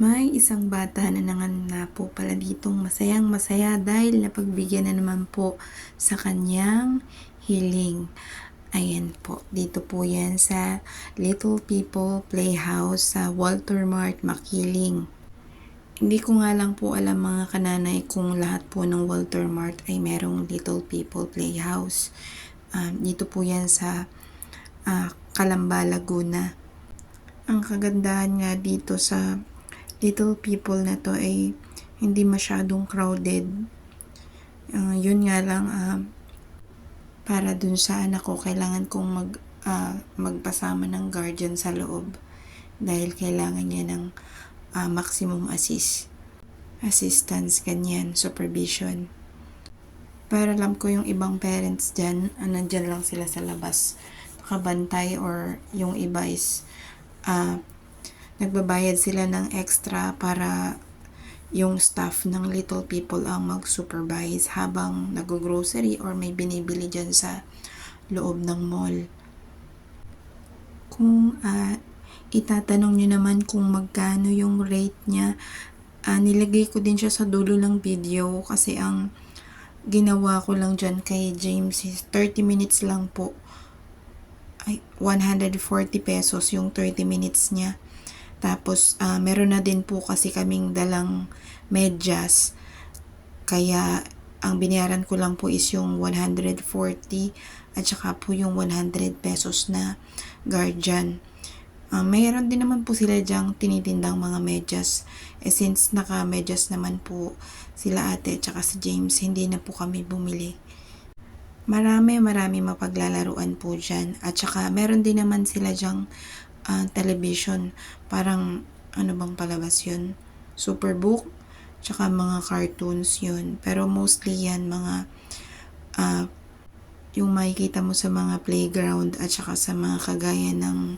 May isang bata na nanganganak po pala ditong masayang-masaya dahil napagbigyan na naman po sa kanyang hiling. Ayan po, dito po yan sa Little People Playhouse sa Walter Mart, Makiling. Hindi ko nga lang po alam mga kananay kung lahat po ng Walter Mart ay merong Little People Playhouse. Dito po yan sa Calamba, Laguna. Ang kagandahan nga dito sa Little People na to ay hindi masyadong crowded. Yun nga lang, para dun sa anak ko, kailangan kong magpasama ng guardian sa loob dahil kailangan niya ng maximum assistance, ganyan, supervision. Pero alam ko yung ibang parents dyan, nandyan lang sila sa labas, nakabantay, or yung iba is nagbabayad sila ng extra para yung staff ng Little People ang mag-supervise habang nag-grocery or may binibili dyan sa loob ng mall. Kung itatanong nyo naman kung magkano yung rate niya, nilagay ko din siya sa dulo ng video kasi ang ginawa ko lang dyan kay James is 30 minutes lang po. Ay, 140 pesos yung 30 minutes niya. Tapos, meron na din po kasi kaming dalang medyas. Kaya, ang binayaran ko lang po is yung 140 at saka po yung 100 pesos na guardian. Mayroon din naman po sila dyang tinitindang mga medyas. Since naka-medyas naman po sila ate at saka si James, hindi na po kami bumili. Marami mapaglalaruan po dyan. At saka, meron din naman sila dyang television, parang ano bang palabas yun, Superbook, tsaka mga cartoons yun, pero mostly yan mga yung makikita mo sa mga playground at saka sa mga kagaya ng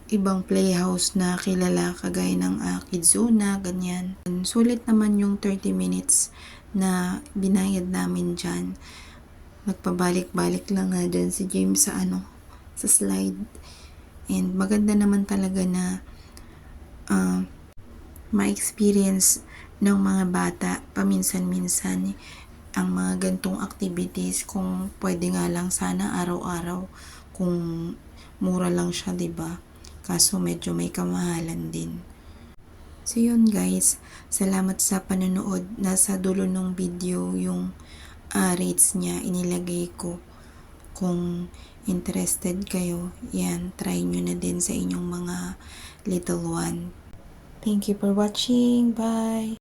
ibang playhouse na kilala kagaya ng Kidzuna, ganyan. Sulit naman yung 30 minutes na binayad namin dyan. Nagpabalik-balik lang nga dyan si James sa sa slide. And maganda naman talaga na ma-experience ng mga bata paminsan-minsan ang mga gantong activities, kung pwede nga lang sana araw-araw, kung mura lang siya, 'di ba? Kaso medyo may kamahalan din. So yun guys, salamat sa panonood. Nasa dulo ng video yung rates niya, inilagay ko. Kung interested kayo, yan, try nyo na din sa inyong mga little one. Thank you for watching. Bye!